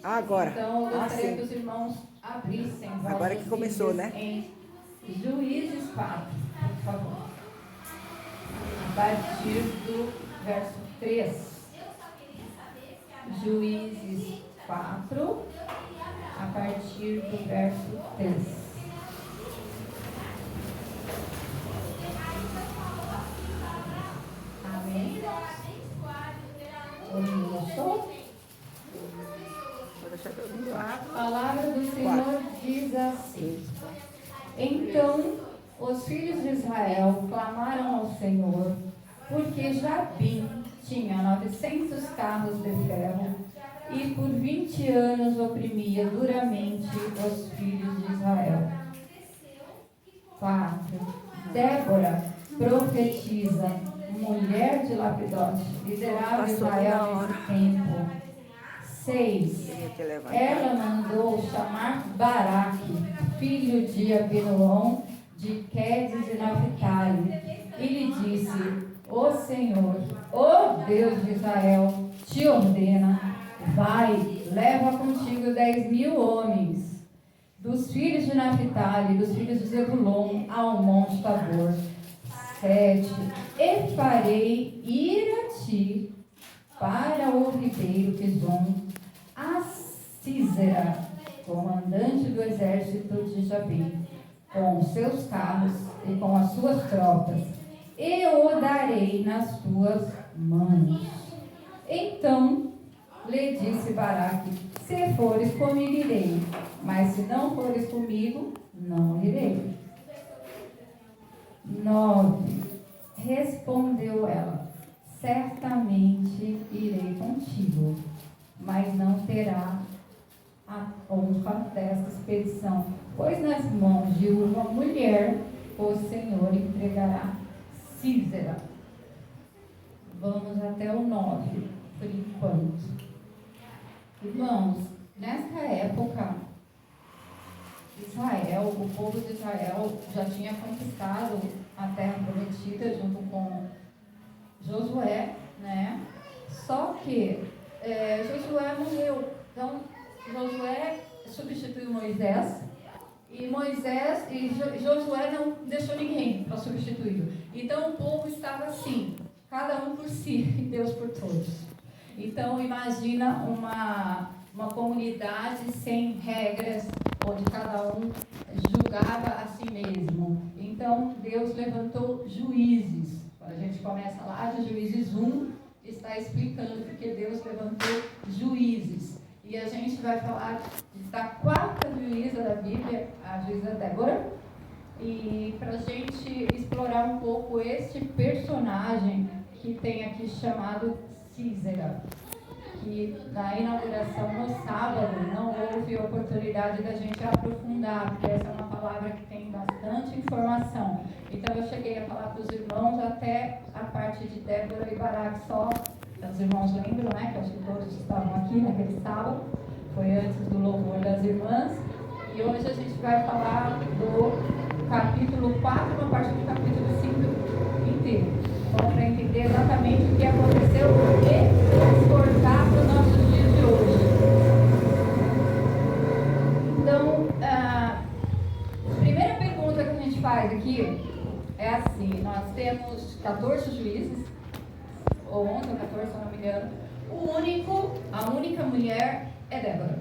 Agora. Então, eu gostaria que os irmãos abrissem Agora que começou, né? Em Juízes 4, por favor. A partir do verso 3. Juízes 4, a partir do verso 3. Amém? A palavra do Senhor diz assim: Então os filhos de Israel clamaram ao Senhor, porque Jabim tinha 900 carros de ferro e por 20 anos oprimia duramente os filhos de Israel. 4. Débora, profetiza, mulher de Lapidote, liderava Israel nesse tempo. 6. Ela mandou chamar Baraque, filho de Abinoam, de Quedes e Naphtali, e lhe disse: O Senhor, o Deus de Israel, te ordena: vai, leva contigo 10.000 homens dos filhos de Naphtali, dos filhos de Zebulon, ao monte Tabor. 7. E farei ir a ti para o ribeiro Quizon, a Sísera, comandante do exército de Jabim, com os seus carros e com as suas tropas, e o darei nas tuas mãos. Então lhe disse Baraque: se fores comigo, irei, mas se não fores comigo, não irei. 9. Respondeu ela: certamente irei contigo, mas não terá a honra desta expedição, pois nas mãos de uma mulher o Senhor entregará Sísera. Vamos até o 9, por enquanto. Irmãos, nessa época, Israel, o povo de Israel já tinha conquistado a terra prometida junto com Josué, né? Só que Josué morreu. Então, Josué substituiu Moisés e Josué não deixou ninguém para substituí-lo. Então, o povo estava assim, cada um por si e Deus por todos. Então, imagina uma comunidade sem regras, onde cada um julgava a si mesmo. Então, Deus levantou juízes. Quando a gente começa lá de Juízes 1, está explicando porque Deus levantou juízes. E a gente vai falar da quarta juíza da Bíblia, a juíza Débora, e para a gente explorar um pouco este personagem que tem aqui chamado Sísera, que na inauguração no sábado não houve oportunidade da gente aprofundar, porque essa é uma palavra que tem bastante informação. Então eu cheguei a falar para os irmãos até a parte de Débora e Baraque só. Os irmãos lembram, né, que acho que todos estavam aqui naquele sábado, foi antes do louvor das irmãs, e hoje a gente vai falar do capítulo 4, uma parte do capítulo 5 inteiro. Então, para entender exatamente o que aconteceu e exportar para os nossos dias de hoje. Então, a primeira pergunta que a gente faz aqui é assim: nós temos 14 juízes, ou 11 ou 14, se eu não me engano. A única mulher é Débora.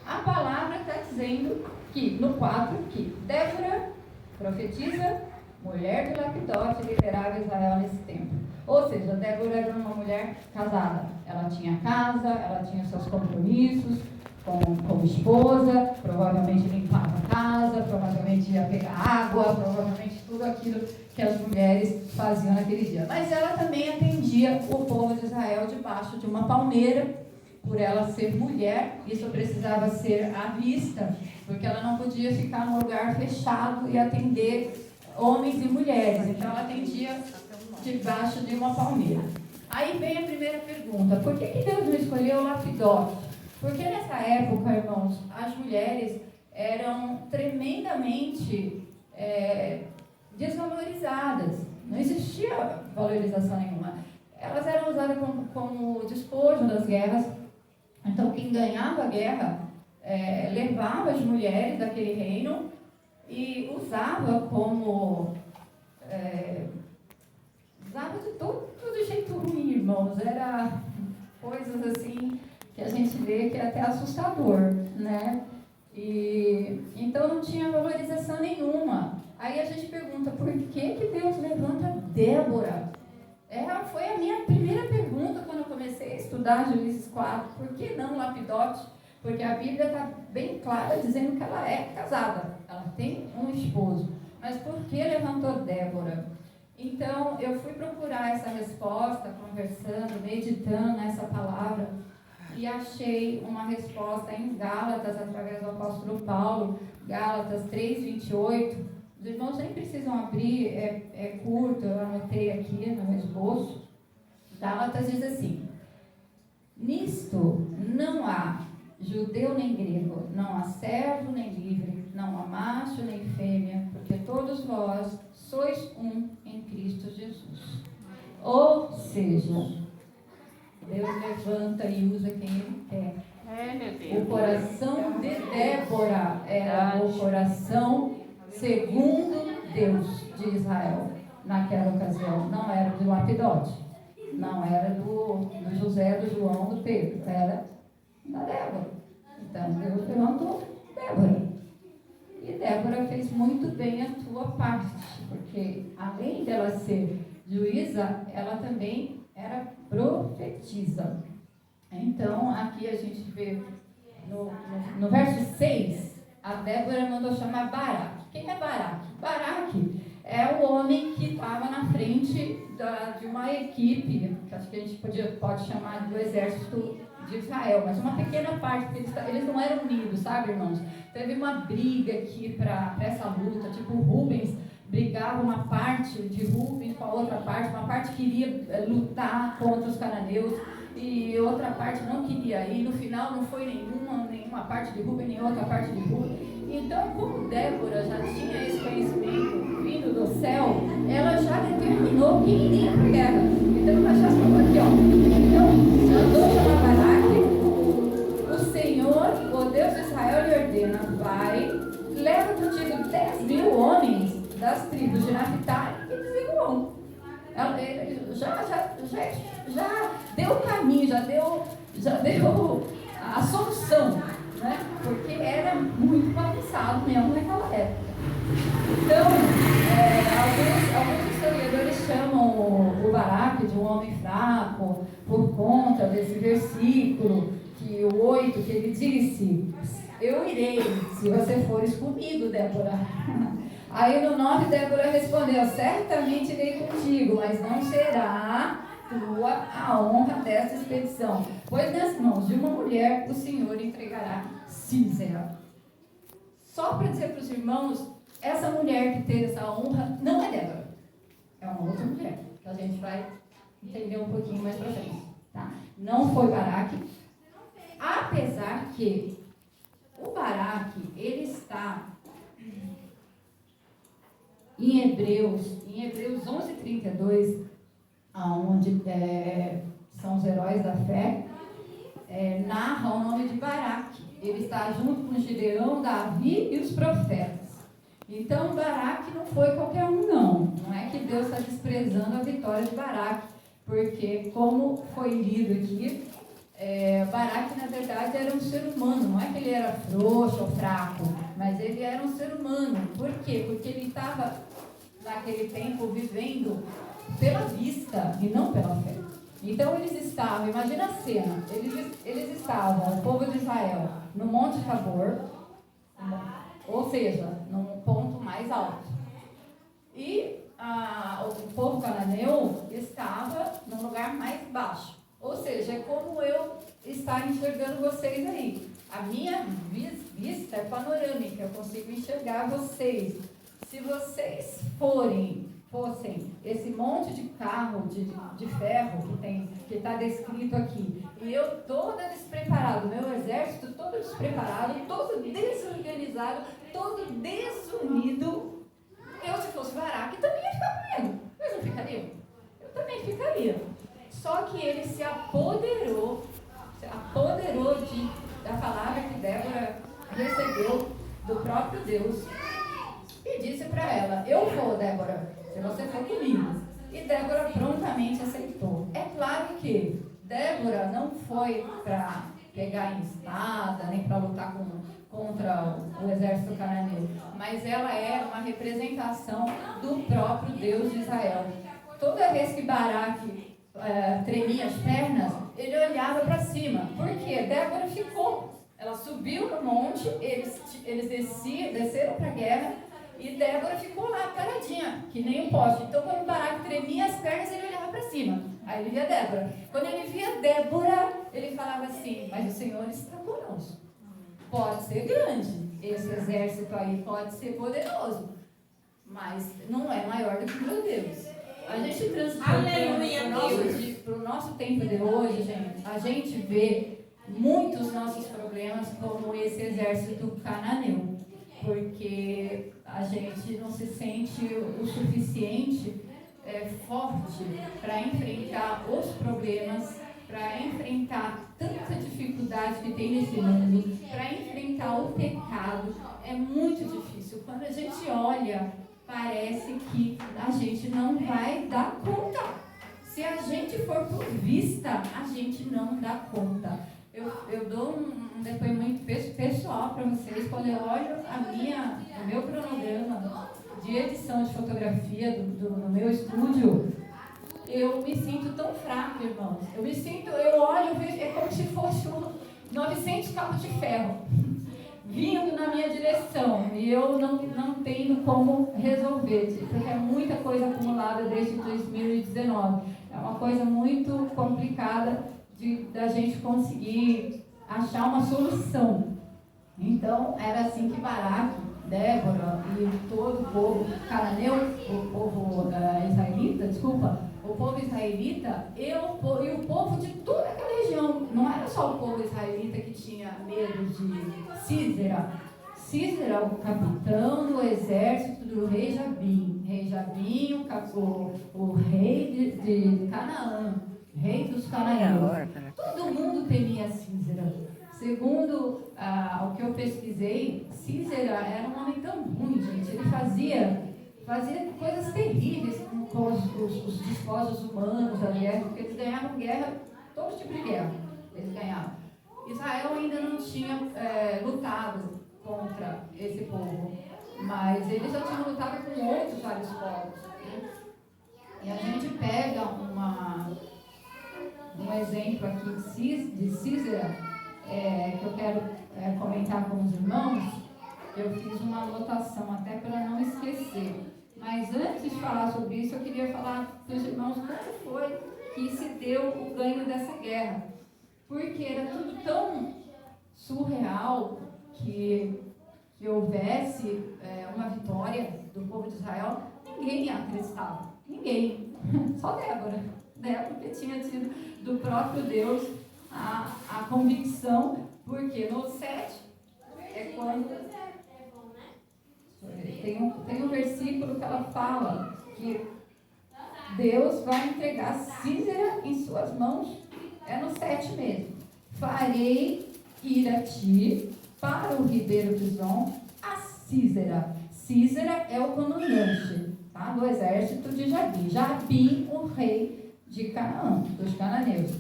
A palavra está dizendo que, no 4, que Débora profetiza, mulher de Lapidote, liderava Israel nesse tempo. Ou seja, Débora era uma mulher casada. Ela tinha casa, ela tinha seus compromissos como esposa, provavelmente limpava a casa, provavelmente ia pegar água, provavelmente tudo aquilo que as mulheres faziam naquele dia. Mas ela também atendia o povo de Israel debaixo de uma palmeira. Por ela ser mulher, isso precisava ser à vista, porque ela não podia ficar num lugar fechado e atender homens e mulheres. Então ela atendia debaixo de uma palmeira. Aí vem a primeira pergunta: por que Deus não escolheu Lapidote? Porque nessa época, irmãos, as mulheres eram tremendamente desvalorizadas. Não existia valorização nenhuma. Elas eram usadas como despojo das guerras. Então, quem ganhava a guerra levava as mulheres daquele reino e usava como... usava de todo jeito ruim, irmãos. Era coisas assim que a gente vê que é até assustador, né? E então não tinha valorização nenhuma. Aí a gente pergunta, por que Deus levanta Débora? Foi a minha primeira pergunta quando eu comecei a estudar Juízes 4. Por que não Lapidote? Porque a Bíblia está bem clara dizendo que ela é casada, ela tem um esposo. Mas por que levantou Débora? Então eu fui procurar essa resposta, conversando, meditando nessa palavra, e achei uma resposta em Gálatas, através do apóstolo Paulo, Gálatas 3:28. Os irmãos nem precisam abrir, é curto, eu anotei aqui no meu esboço. Gálatas diz assim: nisto não há judeu nem grego, não há servo nem livre, não há macho nem fêmea, porque todos vós sois um em Cristo Jesus. Ou seja, Deus levanta e usa quem Ele quer. O coração de Débora era o coração segundo Deus de Israel. Naquela ocasião, não era de Lapidote, não era do José, do João, do Pedro, era da Débora. Então Deus levantou Débora. E Débora fez muito bem a sua parte, porque além dela ser juíza, ela também era profetisa. Então aqui a gente vê no verso 6, a Débora mandou chamar Baraque. Quem é Baraque? Baraque é o homem que estava na frente de uma equipe, que acho que a gente pode chamar do exército de Israel, mas uma pequena parte, porque eles não eram unidos, sabe, irmãos? Teve uma briga aqui para essa luta, tipo Rubens brigava uma parte de Rubens com a outra parte, uma parte queria lutar contra os cananeus e outra parte não queria ir. No final não foi nenhuma parte de Rubens, nem outra parte de Rubens. Então, como Débora já tinha esse conhecimento vindo do céu, ela já determinou quem iria para a guerra. Então, nós já falamos aqui, Então, mandou chamar Baraque. O Senhor, o Deus de Israel, lhe ordena: vai, leva contigo 10.000 homens das tribos de Naphtali e de Zebulon. Já deu o caminho, já deu a solução, né? Porque era muito bagunçado mesmo naquela época. Então, alguns historiadores chamam o Baraque de um homem fraco por conta desse versículo, que o 8, que ele disse: eu irei, se você fores comigo, Débora. Aí no 9, Débora respondeu: certamente irei contigo, mas não será tua a honra dessa expedição, pois nas mãos de uma mulher o Senhor entregará Sísera. Só para dizer para os irmãos, essa mulher que teve essa honra não é Débora, é uma outra mulher, que a gente vai entender um pouquinho mais para frente, tá? Não foi Baraque, apesar que o Baraque, ele está em Hebreus 11:32, onde são os heróis da fé, narra o nome de Baraque. Ele está junto com Gideão, Davi e os profetas. Então, Baraque não foi qualquer um, não. Não é que Deus está desprezando a vitória de Baraque, porque, como foi lido aqui, Baraque, na verdade, era um ser humano. Não é que ele era frouxo ou fraco, mas ele era um ser humano. Por quê? Porque ele estava, naquele tempo, vivendo pela vista e não pela fé. Então eles estavam, imagina a cena, eles estavam, o povo de Israel, no Monte Tabor, ou seja, num ponto mais alto. E o povo cananeu estava num lugar mais baixo. Ou seja, é como eu estar enxergando vocês aí. A minha vista é panorâmica, eu consigo enxergar vocês. Se vocês fossem esse monte de carro de ferro que está descrito aqui, e eu toda despreparada, meu exército todo despreparado, todo desorganizado, todo desunido, eu, se fosse Baraque, também ia ficar com medo. Vocês não ficariam? Eu também ficaria. Só que ele se apoderou se apoderou da palavra que Débora recebeu do próprio Deus e disse para ela: eu vou, Débora, se você for comigo. E Débora prontamente aceitou. É claro que Débora não foi para pegar em espada, nem para lutar contra o exército cananeu, mas ela era uma representação do próprio Deus de Israel. Toda vez que Baraque tremia as pernas, ele olhava para cima. Por quê? Débora ficou. Ela subiu no monte, eles desceram para a guerra, e Débora ficou lá paradinha, que nem um poste. Então, quando Baraque tremia as pernas, ele olhava para cima. Aí ele via Débora. Quando ele via Débora, ele falava assim: mas o Senhor está conosco. Pode ser grande, esse exército aí pode ser poderoso, mas não é maior do que o meu Deus. A gente transportando para o nosso tempo de hoje, gente, a gente vê muitos nossos problemas como esse exército cananeu, porque a gente não se sente o suficiente forte para enfrentar os problemas, para enfrentar tanta dificuldade que tem nesse mundo, para enfrentar o pecado. É muito difícil. Quando a gente olha, parece que a gente não vai dar conta. Se a gente for por vista, a gente não dá conta. Eu dou um depoimento pessoal para vocês. Quando eu olho o meu cronograma de edição de fotografia no meu estúdio, eu me sinto tão fraca, irmãos. Eu olho, vejo, é como se fosse 900 cabos de ferro vindo na minha direção, e eu não tenho como resolver, porque é muita coisa acumulada desde 2019. É uma coisa muito complicada da gente conseguir achar uma solução. Então, era assim que Baraque, Débora e todo o povo cananeu, o povo israelita e o povo de toda aquela região. Não era só o povo israelita que tinha medo de Sísera. Sísera, o capitão do exército do rei Jabim. Rei Jabim, o rei de Canaã, rei dos cananeus. Todo mundo temia Sísera. Segundo o que eu pesquisei, Sísera era um homem tão ruim, gente. Ele fazia coisas terríveis com os desposos humanos da guerra, porque eles ganhavam guerra, todo tipo de guerra eles ganhavam. Israel ainda não tinha lutado contra esse povo, mas eles já tinham lutado com outros vários povos. E a gente pega um exemplo aqui de Sísera, que eu quero comentar com os irmãos. Eu fiz uma anotação até para não esquecer. Mas antes de falar sobre isso, eu queria falar para os irmãos como foi que se deu o ganho dessa guerra. Porque era tudo tão surreal que houvesse uma vitória do povo de Israel. Ninguém acreditava. Ninguém. Só Débora. Débora que tinha tido do próprio Deus a convicção, porque no 7 é quando tem um versículo que ela fala que Deus vai entregar Sísera em suas mãos. É no 7 mesmo. Farei ir a ti para o ribeiro Pison a Sísera. Sísera é o comandante, tá, do exército de Jabim. Jabim, o rei de Canaã, dos cananeus.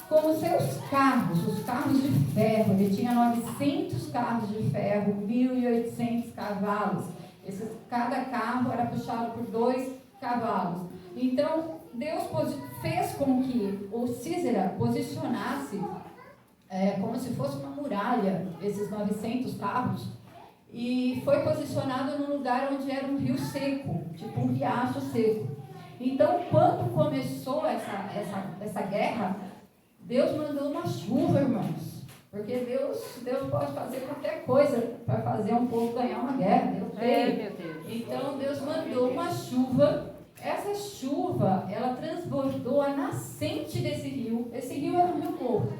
Com os seus carros, os carros de ferro, ele tinha 900 carros de ferro, 1.800 cavalos. Cada carro era puxado por 2 cavalos. Então, Deus fez com que o Sísera posicionasse como se fosse uma muralha, esses 900 carros, e foi posicionado num lugar onde era um rio seco, tipo um riacho seco. Então, quando começou essa guerra, Deus mandou uma chuva, irmãos. Porque Deus pode fazer qualquer coisa para fazer um povo ganhar uma guerra. Meu Deus. Então, Deus mandou uma chuva. Essa chuva, ela transbordou a nascente desse rio. Esse rio era um rio morto.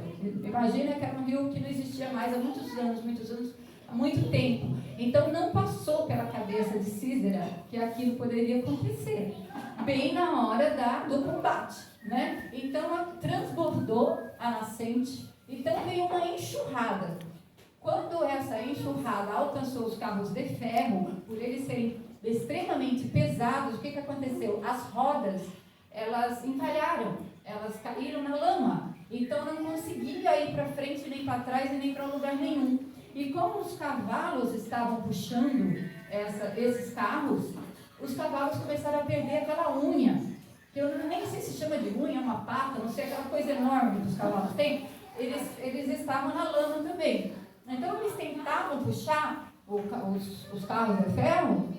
Imagina que era um rio que não existia mais há muitos anos, há muito tempo. Então, não passou pela cabeça de Sísera que aquilo poderia acontecer. Bem na hora do combate, né? Então, ela transbordou a nascente Então veio uma enxurrada. Quando essa enxurrada alcançou os carros de ferro, por eles serem extremamente pesados, o que aconteceu? As rodas, elas encalharam, elas caíram na lama. Então não conseguia ir para frente, nem para trás, e nem para lugar nenhum. E como os cavalos estavam puxando esses carros, os cavalos começaram a perder aquela unha, que eu nem sei se chama de unha, uma pata, não sei, aquela coisa enorme que os cavalos têm. Eles estavam na lama também. Então eles tentavam puxar os carros de ferro.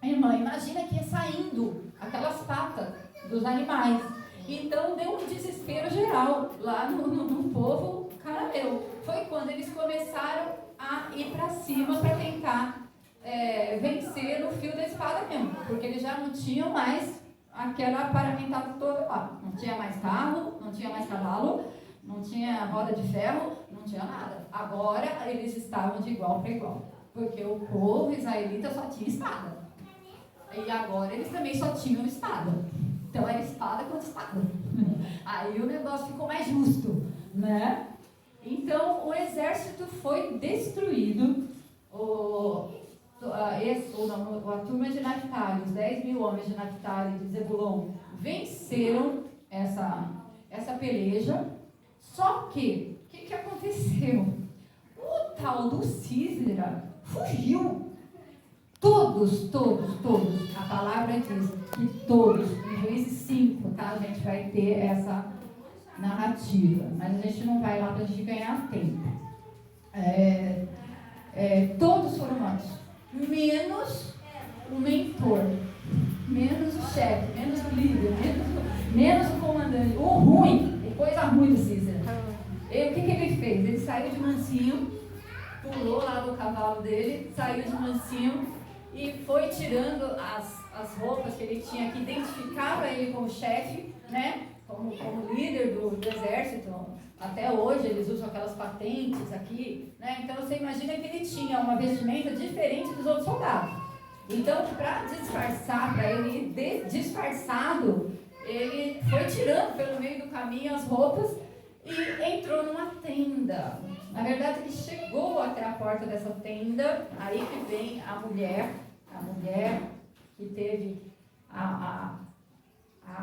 Irmã, imagina que ia saindo aquelas patas dos animais. Então deu um desespero geral lá no povo cananeu. Foi quando eles começaram a ir para cima para tentar vencer no fio da espada mesmo, porque eles já não tinham mais aquela paramentada toda lá. Não tinha mais carro, não tinha mais cavalo, não tinha roda de ferro, não tinha nada. Agora eles estavam de igual para igual, porque o povo israelita só tinha espada. E agora eles também só tinham espada. Então era espada contra espada. Aí o negócio ficou mais justo, né? Então o exército foi destruído. A turma de Naphtali, os 10 mil homens de Naphtali, de Zebulon, venceram essa peleja. Só que, o que aconteceu? O tal do Sísera fugiu. Todos, a palavra diz que todos, em Juízes 5, tá? A gente vai ter essa narrativa, mas a gente não vai lá para a gente ganhar tempo. Todos foram mortos, menos o mentor, menos o chefe, menos o líder, menos o comandante. O ruim, a coisa ruim do Cícero. O que ele fez? Ele saiu de mansinho, pulou lá do cavalo dele, saiu de mansinho e foi tirando as roupas que ele tinha, que identificava ele como chefe, né? Como líder do exército. Até hoje eles usam aquelas patentes aqui, né? Então você imagina que ele tinha uma vestimenta diferente dos outros soldados. Então, para disfarçar, para ele ir disfarçado, ele foi tirando pelo meio do caminho as roupas e entrou numa tenda. Na verdade, ele chegou até a porta dessa tenda, aí que vem a mulher que teve a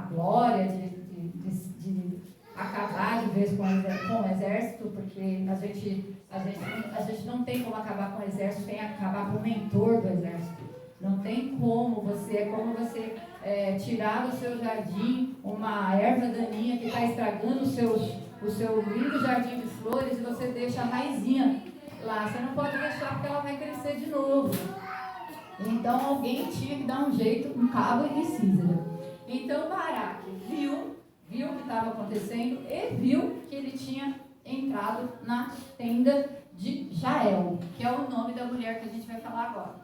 glória de acabar de vez com o exército, porque a gente não tem como acabar com o exército sem acabar com o mentor do exército. Não tem como você tirar do seu jardim uma erva daninha que está estragando o seu lindo jardim de flores e você deixa a raizinha lá. Você não pode deixar porque ela vai crescer de novo. Então alguém tinha que dar um jeito, um cabo e Sísera. Então Baraque viu o que estava acontecendo e viu que ele tinha entrado na tenda de Jael, que é o nome da mulher que a gente vai falar agora.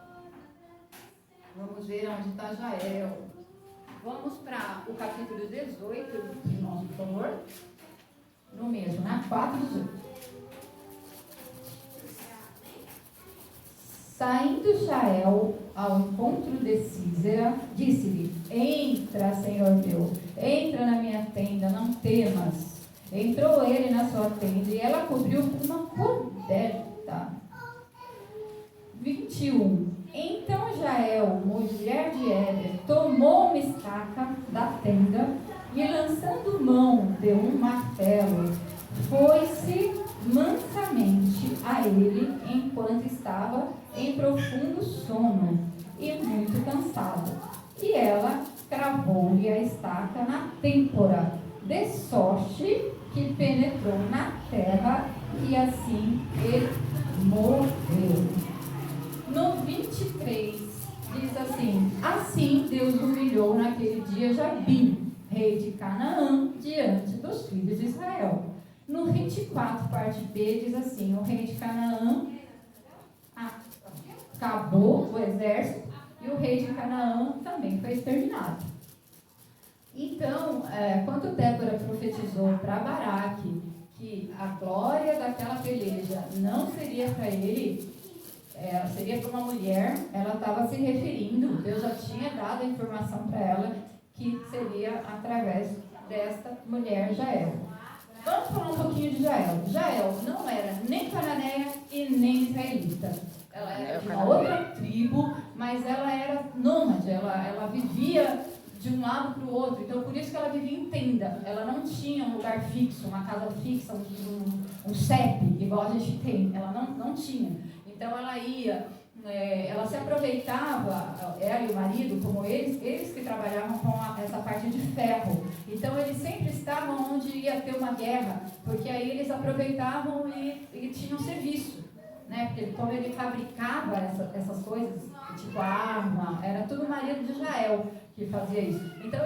Vamos ver onde está Jael. Vamos para o capítulo 18, irmãos, por favor. No mesmo, né? 4:18. Saindo Jael ao encontro de Sísera, disse-lhe: Entra, Senhor meu, entra na minha tenda, não temas. Entrou ele na sua tenda e ela cobriu com uma coberta. 21. Então Jael, mulher de Heber, tomou uma estaca da tenda e, lançando mão de um martelo, foi-se mansamente a ele enquanto estava em profundo sono e muito cansado. E ela cravou-lhe a estaca na têmpora, de sorte que penetrou na terra, e assim ele morreu. No 23 diz assim: Assim Deus humilhou naquele dia Jabim, rei de Canaã, diante dos filhos de Israel. No 24, parte B, diz assim: o rei de Canaã acabou o exército e o rei de Canaã também foi exterminado. Então, quando Débora profetizou para Baraque que a glória daquela peleja não seria para ele, seria para uma mulher, ela estava se referindo, Deus já tinha dado a informação para ela que seria através desta mulher Jael. Vamos falar um pouquinho de Jael. Jael não era nem cananeia e nem israelita. Ela era de uma outra tribo, mas ela era nômade, ela vivia de um lado para o outro. Então, por isso que ela vivia em tenda. Ela não tinha um lugar fixo, uma casa fixa, um CEP, igual a gente tem. Ela não tinha. Então, ela ia... ela se aproveitava, ela e o marido, como eles que trabalhavam com essa parte de ferro. Então, eles sempre estavam onde ia ter uma guerra, porque aí eles aproveitavam e tinham serviço, né? Porque como ele fabricava essas coisas, tipo a arma, era tudo o marido de Israel que fazia isso. Então,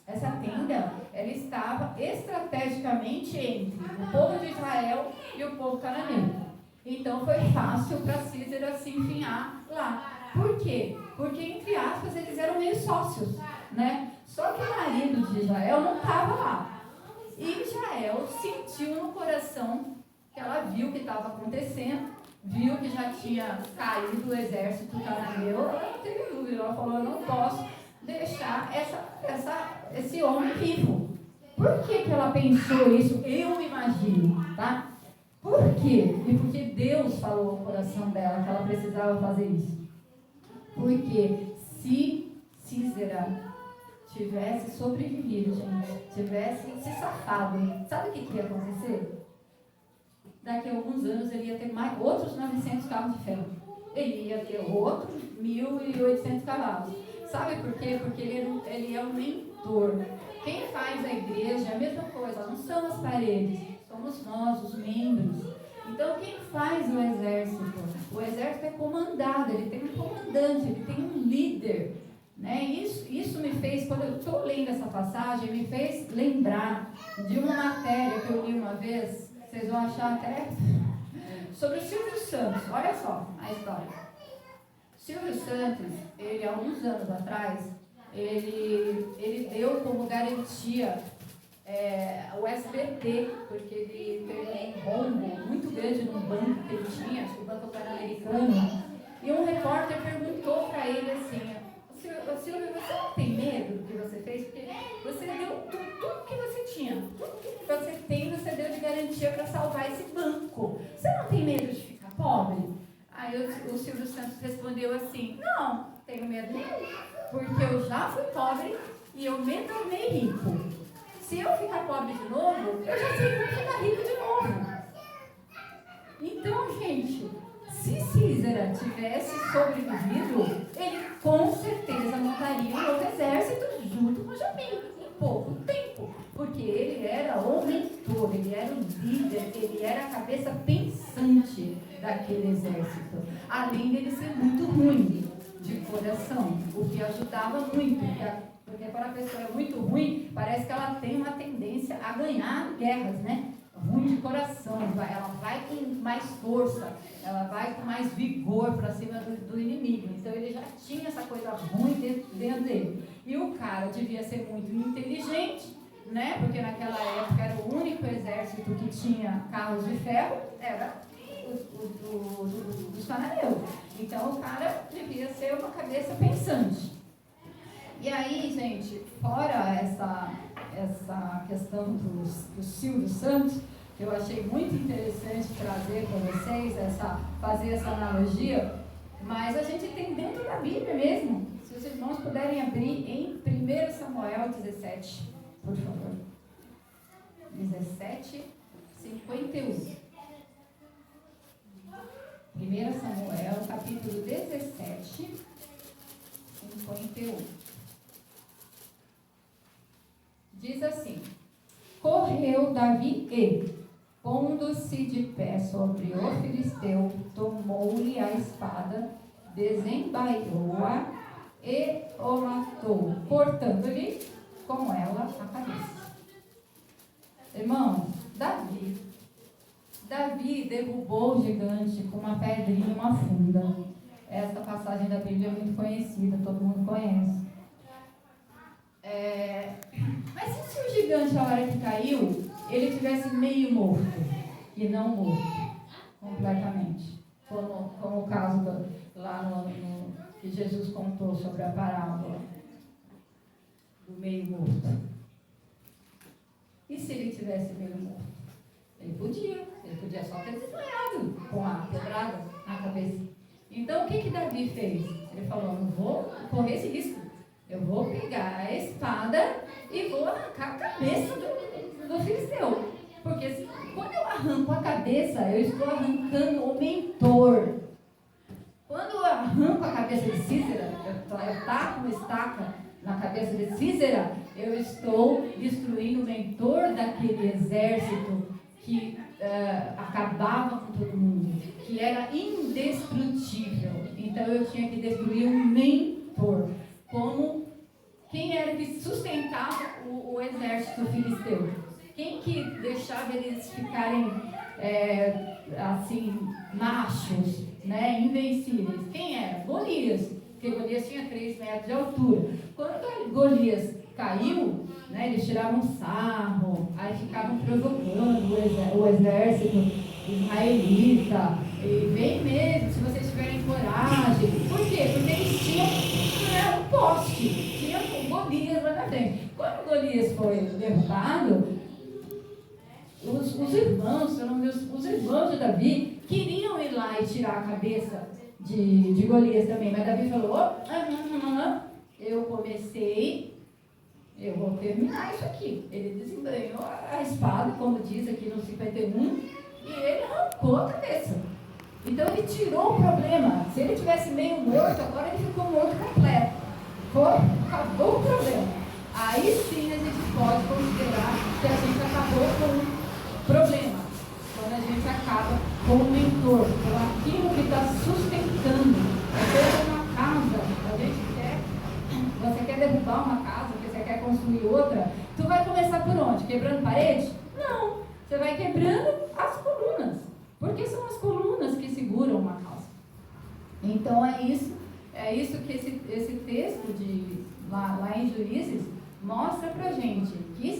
essa tenda, ela estava estrategicamente entre o povo de Israel e o povo cananeu. Então foi fácil para Císera se enfiar lá. Por quê? Porque, entre aspas, eles eram meio sócios, né? Só que o marido de Israel não estava lá. E Israel sentiu no coração que ela viu o que estava acontecendo, viu que já tinha caído o exército cananeu. Ela não teve dúvida, ela falou: eu não posso deixar esse homem vivo. Por que ela pensou isso? Eu imagino, tá? Por quê? E porque Deus falou no coração dela que ela precisava fazer isso. Porque se Císera tivesse sobrevivido, gente, tivesse se safado, sabe o que ia acontecer? Daqui a alguns anos ele ia ter outros 900 carros de ferro. Ele ia ter outros 1.800 cavalos. Sabe por quê? Porque ele é um mentor. Quem faz a igreja é a mesma coisa, não são as paredes, somos nós, os membros. Então, quem faz o exército? O exército é comandado, ele tem um comandante, ele tem um líder. Né? Isso me fez, quando eu estou lendo essa passagem, me fez lembrar de uma matéria que eu li uma vez, vocês vão achar até, sobre o Silvio Santos. Olha só a história. Silvio Santos, ele há uns anos atrás, ele deu como garantia o SBT, porque ele teve um rombo muito grande num banco que ele tinha, acho que o Banco Pan-Americano, e um repórter perguntou para ele assim: Silvio, você não tem medo do que você fez? Porque você deu tudo que você tinha, tudo que você tem, você deu de garantia para salvar esse banco. Você não tem medo de ficar pobre? Aí o Silvio Santos respondeu assim: não, tenho medo nenhum, porque eu já fui pobre e eu me tornei rico. Se eu ficar pobre de novo, eu já sei como ficar rico de novo. Então, gente, se Císera tivesse sobrevivido, ele com certeza montaria um novo exército junto com Jabim, em pouco tempo. Porque ele era o mentor, ele era o líder, ele era a cabeça pensante daquele exército. Além dele ser muito ruim de coração, o que ajudava muito. Porque quando a pessoa é muito ruim, parece que ela tem uma tendência a ganhar guerras, né? Ruim de coração, ela vai com mais força, ela vai com mais vigor para cima do inimigo. Então ele já tinha essa coisa ruim dentro dele. E o cara devia ser muito inteligente, né? Porque naquela época era o único exército que tinha carros de ferro, era dos cananeus. Então o cara devia ser uma cabeça pensante. E aí, gente, fora essa questão do Silvio Santos, que eu achei muito interessante trazer para vocês, fazer essa analogia, mas a gente tem dentro da Bíblia mesmo. Se os irmãos puderem abrir em 1 Samuel 17, por favor. 17, 51. 1 Samuel, capítulo 17, 51. Diz assim: correu Davi e, pondo-se de pé sobre o filisteu, tomou-lhe a espada, desembaiou-a e o matou, cortando-lhe com ela a cabeça. Irmãos, Davi derrubou o gigante com uma pedrinha e uma funda. Essa passagem da Bíblia é muito conhecida, todo mundo conhece. Mas se o gigante, na hora que caiu, ele tivesse meio morto e não morto completamente, como o caso lá que Jesus contou sobre a parábola do meio morto. E se ele tivesse meio morto? Ele podia só ter desmaiado com a pedrada na cabeça. Então, o que Davi fez? Ele falou, não vou correr esse risco. Eu vou pegar a espada e vou arrancar a cabeça do filisteu. Porque quando eu arranco a cabeça, eu estou arrancando o mentor. Quando eu arranco a cabeça de Císera, eu taco uma estaca na cabeça de Císera, eu estou destruindo o mentor daquele exército que acabava com todo mundo, que era indestrutível. Então eu tinha que destruir o mentor, como quem era que sustentava o exército filisteu. Quem que deixava eles ficarem assim, machos, né, invencíveis? Quem era? Golias, porque Golias tinha 3 metros de altura. Quando Golias caiu, né, eles tiravam sarro, aí ficavam provocando o exército israelita. E vem mesmo, se vocês tiverem coragem. Por quê? Porque eles tinham um poste, tinham Golias lá na frente. Quando Golias foi derrotado, os irmãos de Davi queriam ir lá e tirar a cabeça de Golias também, mas Davi falou, eu comecei, eu vou terminar isso aqui. Ele desembanhou a espada, como diz aqui no 51, e ele arrancou a cabeça. Então ele tirou o problema. Se ele tivesse meio morto, agora ele ficou morto completo. Acabou o problema. Aí sim a gente pode considerar que a gente acabou com o problema. Quando a gente acaba com o mentor, com aquilo que está sustentando. É uma casa, você quer derrubar uma casa, você quer construir outra, tu vai começar por onde? Quebrando parede? Não, você vai quebrando as colunas, porque são as colunas que seguram uma casa. Então é isso que esse texto lá em Juízes mostra pra gente, que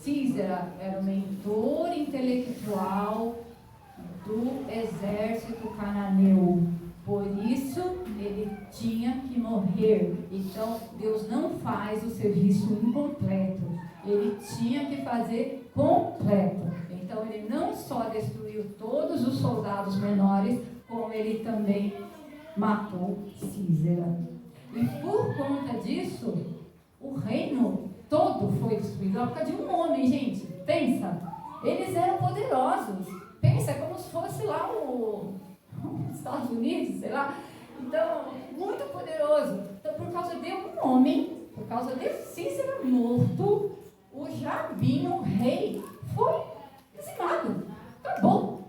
Císera era o mentor intelectual do exército cananeu. Por isso, ele tinha que morrer. Então, Deus não faz o serviço incompleto. Ele tinha que fazer completo. Então, ele não só destruiu todos os soldados menores, como ele também matou Císera. E por conta disso, o reino todo foi destruído. Por causa de um homem, gente. Pensa. Eles eram poderosos. Pensa como se fosse lá os Estados Unidos, sei lá. Então, muito poderoso. Então, por causa de um homem, por causa de Císera morto, o Jabim, o rei, foi dizimado.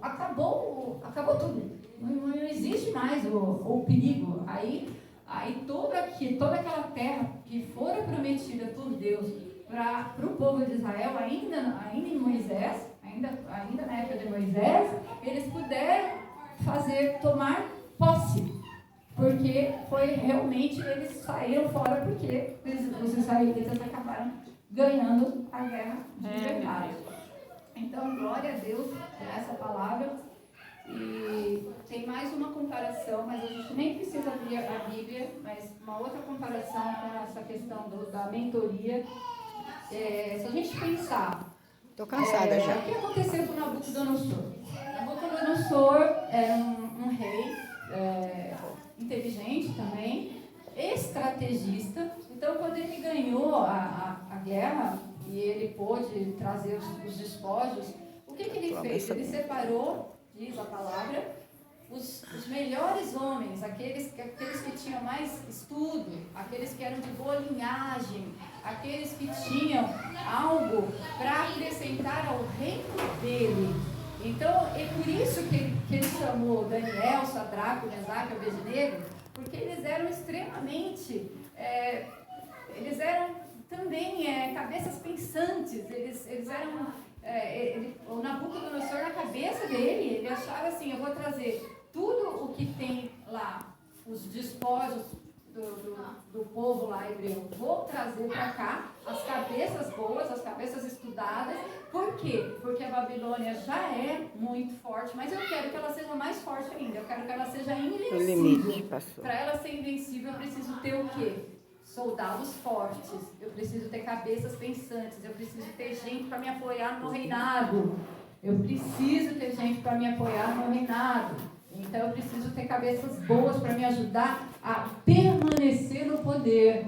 Acabou tudo. Não existe mais o perigo. Aí toda aquela terra que fora prometida por Deus para o povo de Israel, ainda em Moisés, ainda na época de Moisés, eles puderam tomar posse, porque foi realmente, eles saíram fora, porque os israelitas acabaram ganhando a guerra de verdade. Então, glória a Deus por essa palavra. E tem mais uma comparação, mas a gente nem precisa abrir a Bíblia, mas uma outra comparação com essa questão da mentoria. Se a gente pensar... Estou cansada já. O que aconteceu com Nabucodonosor? Nabucodonosor era um rei inteligente também, estrategista. Então, quando ele ganhou a guerra e ele pôde trazer os despojos, o que ele fez? Ele separou, diz a palavra, os melhores homens, aqueles que tinham mais estudo, aqueles que eram de boa linhagem, aqueles que tinham algo para acrescentar ao reino dele. Então, é por isso que ele chamou Daniel, Sadraco, Mesaque e Abednego, porque eles eram extremamente, eles eram também cabeças pensantes, eles eram, o Nabucodonosor, na cabeça dele, ele achava assim, eu vou trazer tudo o que tem lá, os despojos do povo lá hebreu, vou trazer para cá as cabeças boas, as cabeças estudadas. Por quê? Porque a Babilônia já é muito forte, mas eu quero que ela seja mais forte ainda, eu quero que ela seja invencível. Para ela ser invencível, eu preciso ter o quê? soldados fortes, eu preciso ter cabeças pensantes, eu preciso ter gente para me apoiar no reinado. Eu preciso ter gente para me apoiar no reinado. Então eu preciso ter cabeças boas para me ajudar a permanecer no poder.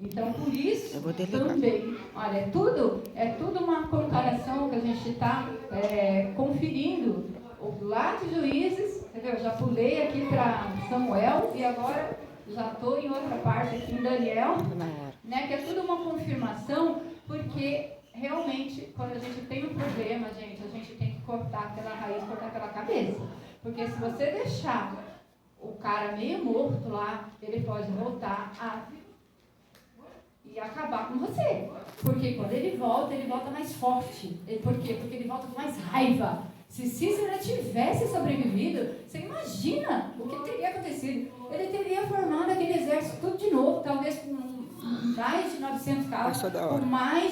Então por isso também, olha, é tudo uma comparação que a gente está conferindo. Lá de Juízes, entendeu? Eu já pulei aqui para Samuel e agora já estou em outra parte aqui em Daniel, né? Que é tudo uma confirmação, porque realmente quando a gente tem um problema, gente, a gente tem que cortar aquela raiz, cortar aquela cabeça. Porque se você deixar o cara meio morto lá, ele pode voltar e acabar com você. Porque quando ele volta mais forte. Por quê? Porque ele volta com mais raiva. Se Cícera tivesse sobrevivido, você imagina o que teria acontecido. Ele teria formado aquele exército tudo de novo, talvez com mais de 900 carros, com mais